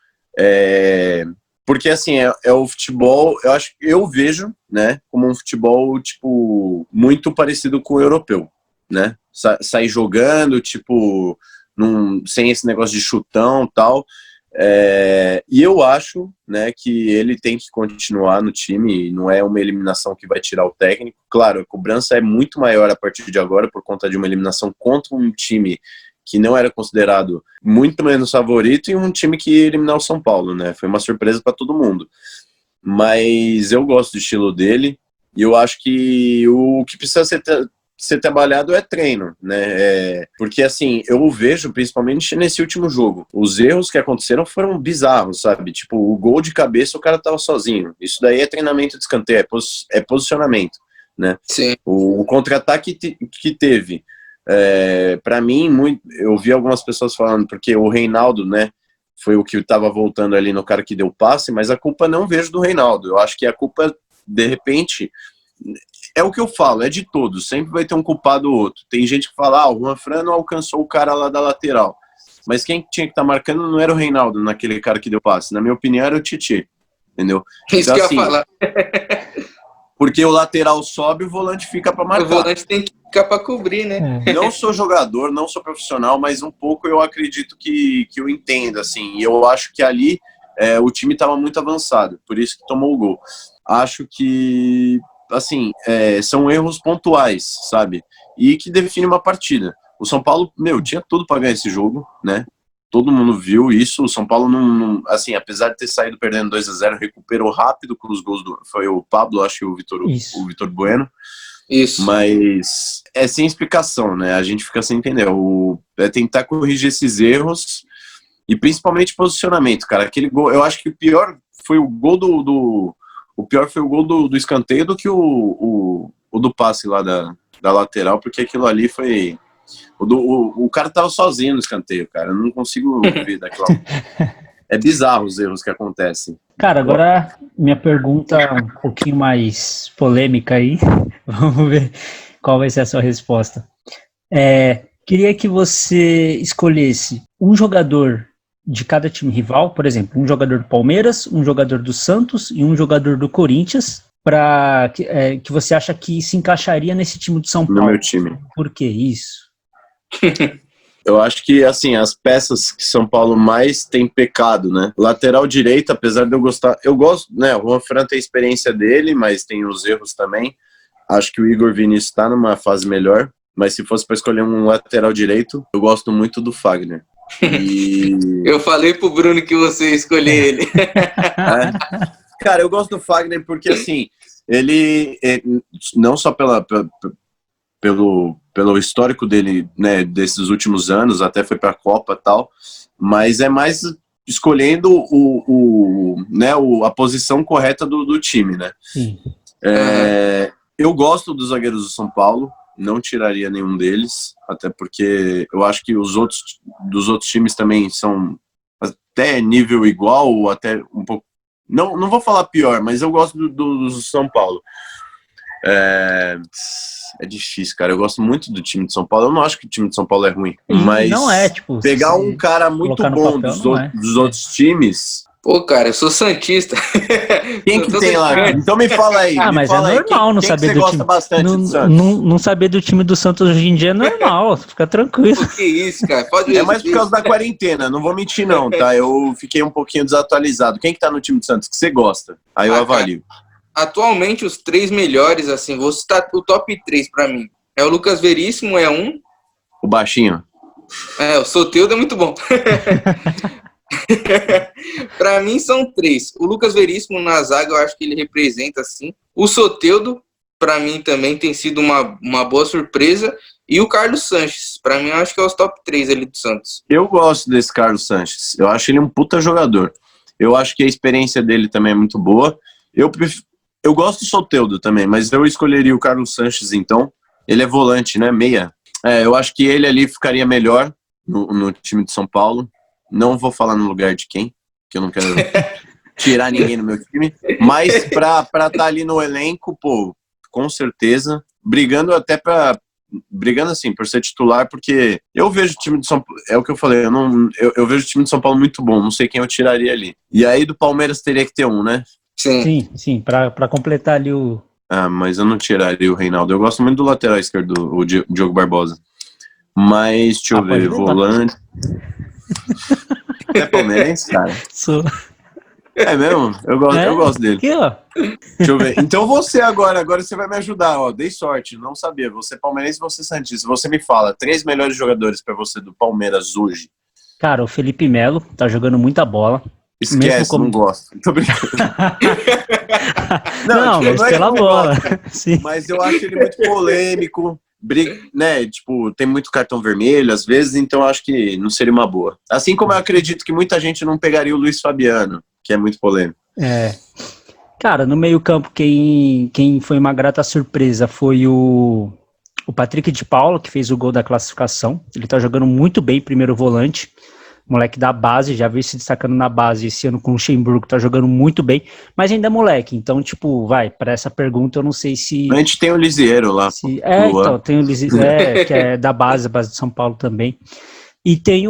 Porque assim, o futebol, eu vejo, né, como um futebol, tipo, muito parecido com o europeu, né? Sair jogando, tipo, sem esse negócio de chutão e tal. E eu acho, né, que ele tem que continuar no time, não é uma eliminação que vai tirar o técnico. Claro, a cobrança é muito maior a partir de agora por conta de uma eliminação contra um time que não era considerado muito menos favorito e um time que ia eliminar o São Paulo, né? Foi uma surpresa para todo mundo. Mas eu gosto do estilo dele e eu acho que o que precisa ser trabalhado é treino, né? Porque assim, eu vejo principalmente nesse último jogo, os erros que aconteceram foram bizarros, sabe? Tipo, o gol de cabeça o cara tava sozinho. Isso daí é treinamento de escanteio, é posicionamento, né? Sim. O contra-ataque que teve, para mim, eu vi algumas pessoas falando, porque o Reinaldo, né, foi o que estava voltando ali no cara que deu passe, mas a culpa não vejo do Reinaldo. Eu acho que a culpa, de repente, é o que eu falo, é de todos, sempre vai ter um culpado ou outro. Tem gente que fala, o Juanfran não alcançou o cara lá da lateral, mas quem tinha que estar marcando não era o Reinaldo, naquele cara que deu passe, na minha opinião era o Titi, entendeu? Isso então, que eu assim, ia falar. Porque o lateral sobe, o volante fica para marcar. O volante tem que ficar para cobrir, né? Não sou jogador, não sou profissional, mas um pouco eu acredito que eu entendo, assim, e eu acho que ali o time estava muito avançado, por isso que tomou o gol. Acho que, assim, são erros pontuais, sabe? E que definem uma partida. O São Paulo, tinha tudo para ganhar esse jogo, né? Todo mundo viu isso. O São Paulo, assim, apesar de ter saído perdendo 2-0, recuperou rápido com os gols foi o Pablo, acho que o Vitor Bueno. Isso. Mas é sem explicação, né? A gente fica sem entender. É tentar corrigir esses erros e principalmente posicionamento, cara. Aquele gol, eu acho que o pior foi o gol o pior foi o gol do escanteio do que o do passe lá da lateral, porque aquilo ali foi... O cara tava sozinho no escanteio, cara. Eu não consigo ver daquela... É bizarro os erros que acontecem. Cara, agora minha pergunta um pouquinho mais polêmica aí. Vamos ver qual vai ser a sua resposta. Queria que você escolhesse um jogador de cada time rival, por exemplo, um jogador do Palmeiras, um jogador do Santos e um jogador do Corinthians, que você acha que se encaixaria nesse time do São Paulo. No meu time. Por que isso? Eu acho que, assim, as peças que São Paulo mais tem pecado, né? Lateral direito, apesar de eu gostar... Eu gosto, né? O Juanfran tem a experiência dele, mas tem os erros também. Acho que o Igor Vinícius está numa fase melhor. Mas se fosse para escolher um lateral direito, eu gosto muito do Fagner. Eu falei pro Bruno que você ia escolher ele. Cara, eu gosto do Fagner porque, assim, ele não só pelo histórico dele, né, desses últimos anos, até foi para a Copa e tal, mas é mais escolhendo a posição correta do time, né? Sim. Eu gosto dos zagueiros do São Paulo, não tiraria nenhum deles, até porque eu acho que dos outros times também são até nível igual, ou até um pouco... Não vou falar pior, mas eu gosto do São Paulo. É difícil, cara. Eu gosto muito do time de São Paulo. Eu não acho que o time de São Paulo é ruim. Mas não é, tipo... pegar um cara muito bom dos outros times, Pô, cara, eu sou santista. Quem que tem lá? Então me fala aí. Ah, mas é normal não saber do time. Não saber do time do Santos hoje em dia é normal, fica tranquilo. Pô, que isso, cara? Pode É mais por causa da quarentena, não vou mentir não, tá? Eu fiquei um pouquinho desatualizado. Quem que tá no time do Santos que você gosta? Aí eu avalio. Cara, atualmente, os 3 melhores, assim, vou citar o top 3 pra mim. É o Lucas Veríssimo, é um. O baixinho? É, o Soteldo é muito bom. Pra mim são 3. O Lucas Veríssimo na zaga, eu acho que ele representa, assim. O Soteldo, pra mim também tem sido uma boa surpresa. E o Carlos Sanches, pra mim eu acho que é os top 3 ali do Santos. Eu gosto desse Carlos Sanches. Eu acho ele um puta jogador. Eu acho que a experiência dele também é muito boa. Eu gosto do Soteldo também, mas eu escolheria o Carlos Sanches, então. Ele é volante, né? Meia. Eu acho que ele ali ficaria melhor no time de São Paulo. Não vou falar no lugar de quem, que eu não quero tirar ninguém no meu time. Mas pra estar ali no elenco, pô, com certeza. Brigando assim, por ser titular, porque eu vejo o time de São Paulo, é o que eu falei, eu vejo o time de São Paulo muito bom, não sei quem eu tiraria ali. E aí do Palmeiras teria que ter um, né? Sim, pra completar ali o... Ah, mas eu não tiraria o Reinaldo. Eu gosto muito do lateral esquerdo, o Diogo Barbosa. Mas, deixa eu ver, volante... É palmeirense, cara? Sou. É mesmo? Eu gosto dele. Aqui, ó. Deixa eu ver. Então você agora você vai me ajudar, ó. Dei sorte, não sabia. Você é palmeirense e você santista. Você me fala, 3 melhores jogadores pra você do Palmeiras hoje. Cara, o Felipe Melo tá jogando muita bola. Esquece, não gosto. Tô brincando. Não, mas não é pela bola. Sim. Mas eu acho ele muito polêmico. Né, tipo, tem muito cartão vermelho às vezes, então eu acho que não seria uma boa. Assim como eu acredito que muita gente não pegaria o Luiz Fabiano, que é muito polêmico. Cara, no meio-campo, quem foi uma grata surpresa foi o Patrick de Paula, que fez o gol da classificação. Ele tá jogando muito bem, primeiro volante. Moleque da base, já veio se destacando na base esse ano com o Luxemburgo, tá jogando muito bem, mas ainda é moleque, então, tipo, pra essa pergunta eu não sei se... A gente tem o Lisieiro lá. Então, tem o Lisieiro, que é da base de São Paulo também. E tem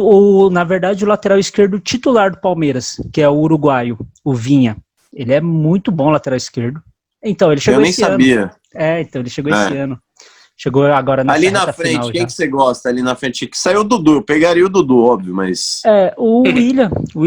na verdade, o lateral esquerdo titular do Palmeiras, que é o uruguaio, o Vinha. Ele é muito bom lateral esquerdo. Então, ele chegou esse ano. Eu nem sabia. Então, ele chegou esse ano. Chegou agora nessa ali na frente, quem que você gosta ali na frente? Que saiu o Dudu, eu pegaria o Dudu, óbvio, mas... O William. O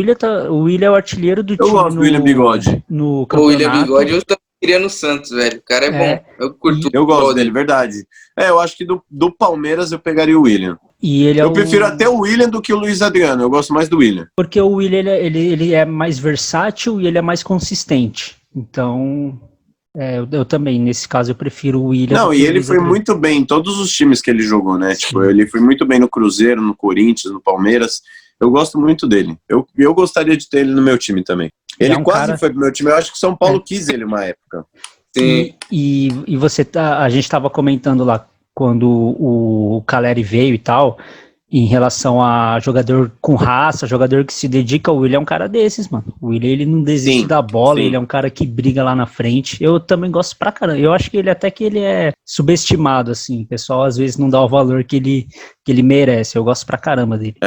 William é o artilheiro do time. Eu gosto do William Bigode. No campeonato. O William Bigode eu também queria no Santos, velho. O cara é bom. Eu curto. Eu gosto dele, verdade. Eu acho que do Palmeiras eu pegaria o William. E ele eu prefiro até o William do que o Luiz Adriano. Eu gosto mais do William. Porque o William, ele é mais versátil e ele é mais consistente. Então... eu também, nesse caso, eu prefiro o William. Não, e ele foi muito bem em todos os times que ele jogou, né? Tipo, ele foi muito bem no Cruzeiro, no Corinthians, no Palmeiras. Eu gosto muito dele. Eu gostaria de ter ele no meu time também. Ele quase foi pro meu time. Eu acho que São Paulo quis ele uma época. Sim. E a gente estava comentando lá, quando o Caleri veio e tal, em relação a jogador com raça, jogador que se dedica, o William é um cara desses, mano. O William, ele não desiste da bola, ele é um cara que briga lá na frente. Eu também gosto pra caramba. Eu acho que ele é subestimado, assim. O pessoal às vezes não dá o valor que ele merece. Eu gosto pra caramba dele.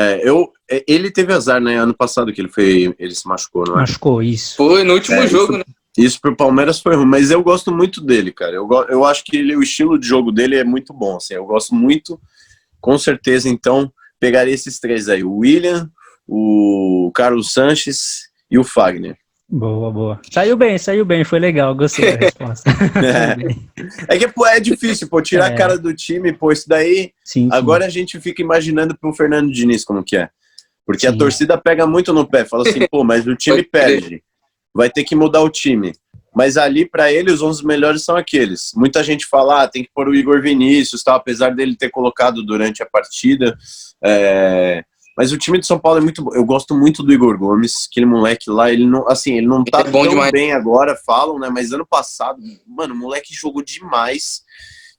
Ele teve azar, né? Ano passado que ele se machucou, não é? Machucou, isso. Foi no último jogo, né? Isso pro Palmeiras foi ruim, mas eu gosto muito dele, cara. Eu acho que o estilo de jogo dele é muito bom, assim. Eu gosto muito. Com certeza, então, pegaria esses 3 aí. O William, o Carlos Sanches e o Fagner. Boa. Saiu bem, foi legal, gostei da resposta. Que é difícil, tirar a cara do time, isso daí... Sim. Agora a gente fica imaginando pro Fernando Diniz como que é. Porque a torcida pega muito no pé, fala assim, mas o time perde. Vai ter que mudar o time. Mas ali, para ele, os 11 melhores são aqueles. Muita gente fala, tem que pôr o Igor Vinícius, apesar dele ter colocado durante a partida. Mas o time de São Paulo é muito bom. Eu gosto muito do Igor Gomes, aquele moleque lá, ele não tá tão bem agora, falam, né? Mas ano passado, mano, o moleque jogou demais.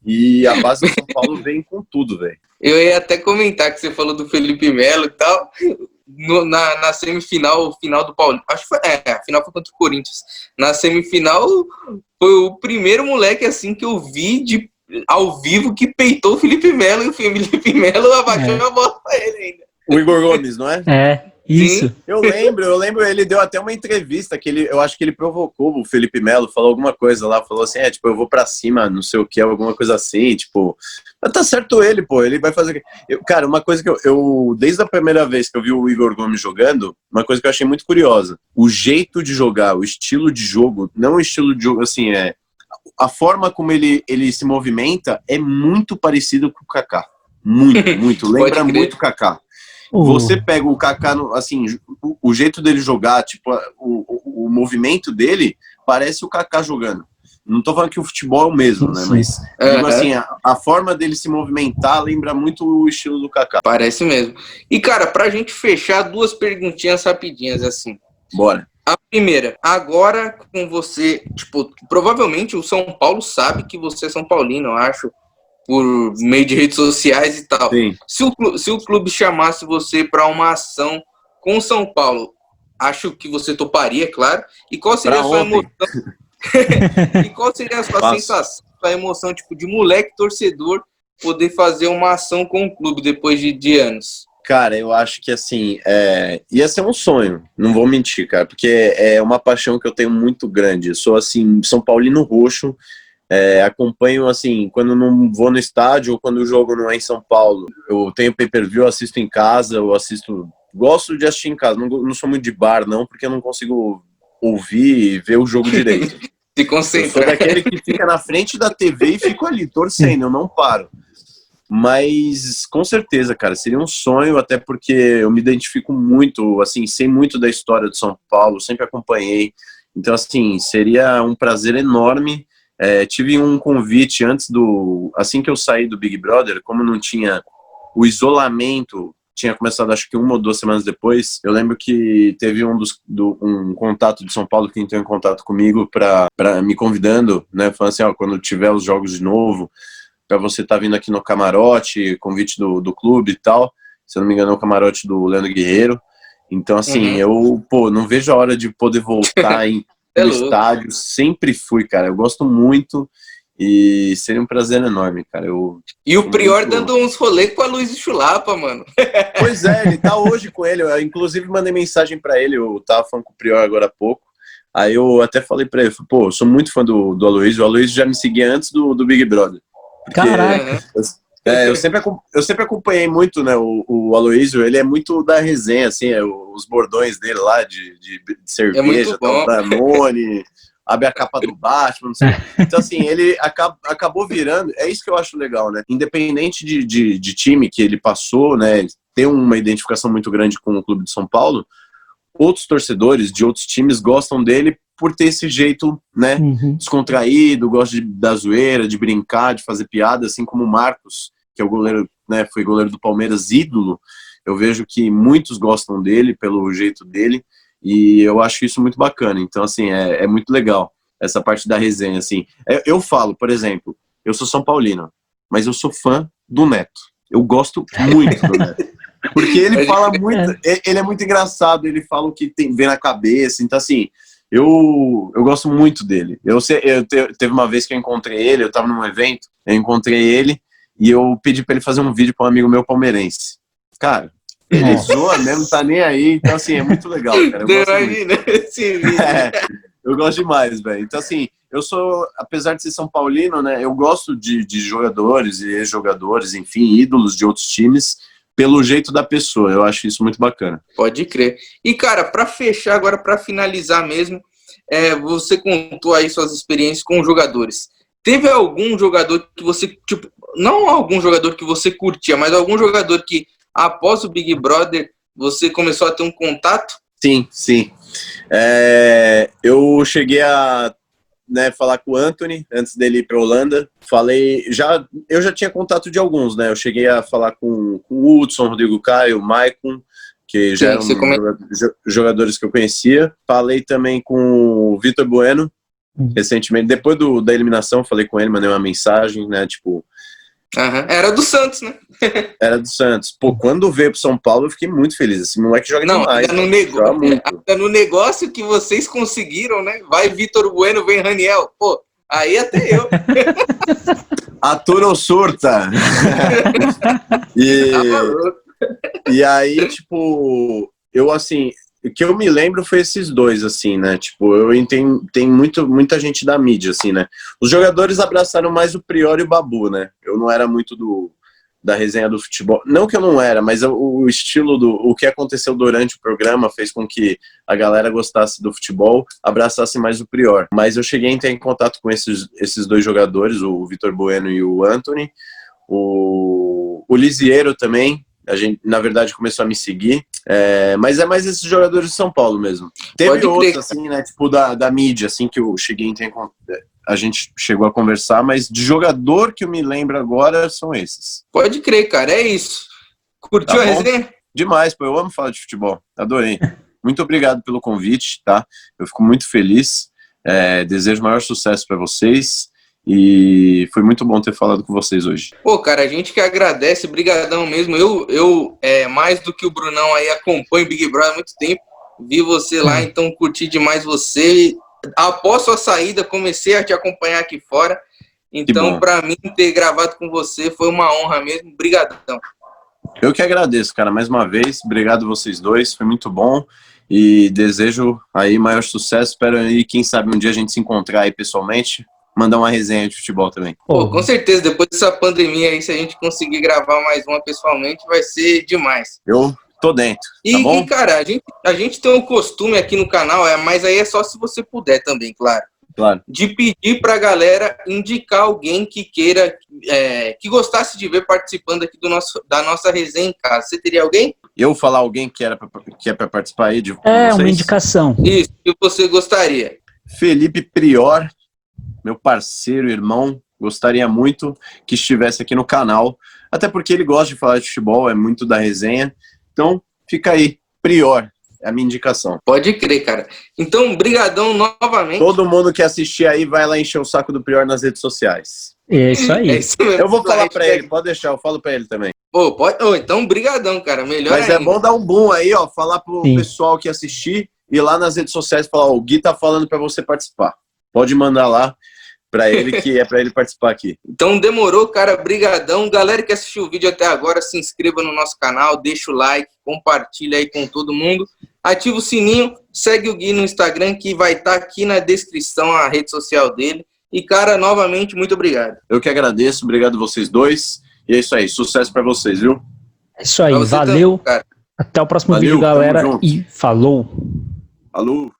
E a base do São Paulo vem com tudo, velho. Eu ia até comentar que você falou do Felipe Melo e tal. Na semifinal, final do Paulinho, acho que foi, a final foi contra o Corinthians. Na semifinal, foi o primeiro moleque assim que eu vi ao vivo que peitou o Felipe Melo, e o Felipe Melo abaixou a bola pra ele ainda. O Igor Gomes, não é? Isso. Eu lembro, ele deu até uma entrevista que eu acho que ele provocou o Felipe Melo, falou alguma coisa lá, falou assim, tipo, eu vou pra cima, não sei o que, alguma coisa assim, tipo, mas tá certo ele, pô, ele vai fazer... Cara, uma coisa que eu, desde a primeira vez que eu vi o Igor Gomes jogando, uma coisa que eu achei muito curiosa, o jeito de jogar, o estilo de jogo, não o estilo de jogo, assim, a forma como ele se movimenta é muito parecido com o Kaká, muito, lembra muito o Kaká. Você pega o Kaká, assim, o jeito dele jogar, tipo, o movimento dele parece o Kaká jogando. Não tô falando que o futebol é o mesmo, né? Mas, digo assim, a forma dele se movimentar lembra muito o estilo do Kaká. Parece mesmo. E, cara, pra gente fechar, 2 perguntinhas rapidinhas, assim. Bora. A primeira, agora com você, tipo, provavelmente o São Paulo sabe que você é São Paulino, eu acho, por meio de redes sociais e tal. Sim. Se o clube chamasse você para uma ação com o São Paulo, acho que você toparia, claro. E qual seria a sua emoção? E qual seria a sua sensação, a emoção, tipo, de moleque torcedor poder fazer uma ação com o clube depois de anos? Cara, eu acho que, assim, ia ser um sonho, não vou mentir, cara, porque é uma paixão que eu tenho muito grande. Eu sou, assim, São Paulino roxo, acompanho, assim, quando não vou no estádio ou quando o jogo não é em São Paulo. Eu tenho pay-per-view, assisto em casa, gosto de assistir em casa, não sou muito de bar, não, porque eu não consigo ouvir e ver o jogo direito. Se concentra. Eu sou daquele que fica na frente da TV e fico ali, torcendo, eu não paro. Mas, com certeza, cara, seria um sonho, até porque eu me identifico muito, assim, sei muito da história de São Paulo, sempre acompanhei. Então, assim, seria um prazer enorme. Tive um convite assim que eu saí do Big Brother, como não tinha o isolamento, tinha começado acho que 1 ou 2 semanas depois, eu lembro que teve um contato de São Paulo que entrou em contato comigo para me convidando, né, falando assim, quando tiver os jogos de novo, para você estar vindo aqui no camarote, convite do clube e tal, se eu não me engano é o camarote do Leandro Guerreiro. Então, assim, eu não vejo a hora de poder voltar no estádio, sempre fui, cara, eu gosto muito e seria um prazer enorme, cara. E o Prior dando uns rolês com a Luiz Chulapa, mano. Pois é, ele tá hoje com ele, eu inclusive mandei mensagem pra ele, eu tava falando com o Prior agora há pouco, aí eu até falei pra ele, pô, eu sou muito fã do Aloysio, o Aloysio já me seguia antes do Big Brother. Caraca! Eu sempre acompanhei muito, né, o Aloysio, ele é muito da resenha, assim, os bordões dele lá de cerveja, Danone, abre a capa do Batman, não sei. Então, assim, ele acabou virando, é isso que eu acho legal, né, independente de time que ele passou, né, tem uma identificação muito grande com o Clube de São Paulo, outros torcedores de outros times gostam dele por ter esse jeito, né, descontraído, gosta da zoeira, de brincar, de fazer piada, assim como o Marcos, que é o goleiro, né, foi goleiro do Palmeiras, ídolo. Eu vejo que muitos gostam dele pelo jeito dele e eu acho isso muito bacana. Então, assim, é muito legal essa parte da resenha, assim. Eu falo, por exemplo, eu sou São Paulino, mas eu sou fã do Neto. Eu gosto muito do Neto. Porque ele fala muito, ele é muito engraçado, ele fala o que vem na cabeça, então assim, eu gosto muito dele. Teve uma vez que eu encontrei ele, eu tava num evento, eu encontrei ele e eu pedi pra ele fazer um vídeo pra um amigo meu palmeirense. Cara, ele zoa mesmo, tá nem aí, então assim, é muito legal, cara. Eu gosto demais, velho. Então assim, eu sou, apesar de ser São Paulino, né, eu gosto de jogadores e ex-jogadores, enfim, ídolos de outros times, pelo jeito da pessoa, eu acho isso muito bacana. Pode crer. E, cara, para fechar agora, para finalizar mesmo, você contou aí suas experiências com jogadores. Teve algum jogador que você, tipo, não algum jogador que você curtia, mas algum jogador que, após o Big Brother, você começou a ter um contato? Sim. Eu cheguei a falar com o Anthony antes dele ir para a Holanda. Eu já tinha contato de alguns, né? Eu cheguei a falar com o Hudson, Rodrigo Caio, o Maicon, que já eram jogadores que eu conhecia. Falei também com o Vitor Bueno, recentemente. Depois da eliminação, falei com ele, mandei uma mensagem, né? Tipo... Era do Santos, né? Era do Santos. Pô, quando veio pro São Paulo, eu fiquei muito feliz. Esse moleque joga demais. Ainda no negócio que vocês conseguiram, né? Vai Vitor Bueno, vem Raniel. Pô, aí até eu. A Toro surta. E aí, tipo, assim, o que eu me lembro foi esses dois, assim, né? Tipo, tem muita gente da mídia, assim, né? Os jogadores abraçaram mais o Prior e o Babu, né? Eu não era muito da resenha do futebol. Não que eu não era, mas o estilo o que aconteceu durante o programa fez com que a galera gostasse do futebol, abraçasse mais o Prior. Mas eu cheguei a entrar em contato com esses dois jogadores, o Vitor Bueno e o Anthony. O Lisiero também, a gente, na verdade, começou a me seguir. Mas é mais esses jogadores de São Paulo mesmo. Teve outros, assim, né, tipo da mídia, assim, que eu cheguei a entrar em contato. A gente chegou a conversar, mas de jogador que eu me lembro agora são esses. Pode crer, cara, é isso. Curtiu a resenha? Demais, pô, eu amo falar de futebol, adorei. Muito obrigado pelo convite, tá? Eu fico muito feliz, desejo maior sucesso para vocês e foi muito bom ter falado com vocês hoje. Pô, cara, a gente que agradece, brigadão mesmo. Eu mais do que o Brunão aí, acompanho o Big Brother há muito tempo, vi você lá, então curti demais você. Após sua saída, comecei a te acompanhar aqui fora. Então, para mim, ter gravado com você foi uma honra mesmo. Brigadão. Eu que agradeço, cara, mais uma vez. Obrigado vocês dois, foi muito bom. E desejo aí maior sucesso. Espero aí, quem sabe, um dia a gente se encontrar aí pessoalmente. Mandar uma resenha de futebol também. Pô, com certeza, depois dessa pandemia aí, se a gente conseguir gravar mais uma pessoalmente, vai ser demais. Eu tô dentro, tá bom? E, cara, a gente tem um costume aqui no canal, mas aí é só se você puder também, claro. De pedir pra galera indicar alguém que queira, que gostasse de ver participando aqui da nossa resenha em casa. Você teria alguém? Eu falar alguém que é pra participar aí de vocês? Uma indicação. Isso, que você gostaria. Felipe Prior, meu parceiro, irmão, gostaria muito que estivesse aqui no canal, até porque ele gosta de falar de futebol, é muito da resenha. Então, fica aí, Prior, é a minha indicação. Pode crer, cara. Então, brigadão novamente. Todo mundo que assistir aí vai lá encher o saco do Prior nas redes sociais. É isso aí. É isso mesmo. Eu vou falar pra ele, pode deixar, eu falo pra ele também. Pô, então, brigadão, cara, melhor Mas ainda. é bom dar um boom aí, ó, falar pro pessoal que assistir, ir lá nas redes sociais e falar, o Gui tá falando pra você participar. Pode mandar lá pra ele, que é pra ele participar aqui. Então demorou, cara, brigadão. Galera que assistiu o vídeo até agora, se inscreva no nosso canal, deixa o like, compartilha aí com todo mundo, ativa o sininho, segue o Gui no Instagram, que vai estar aqui na descrição a rede social dele. E, cara, novamente, muito obrigado. Eu que agradeço, obrigado vocês dois. E é isso aí, sucesso pra vocês, viu? É isso aí, valeu. Também, cara. Até o próximo vídeo, galera, e falou. Falou.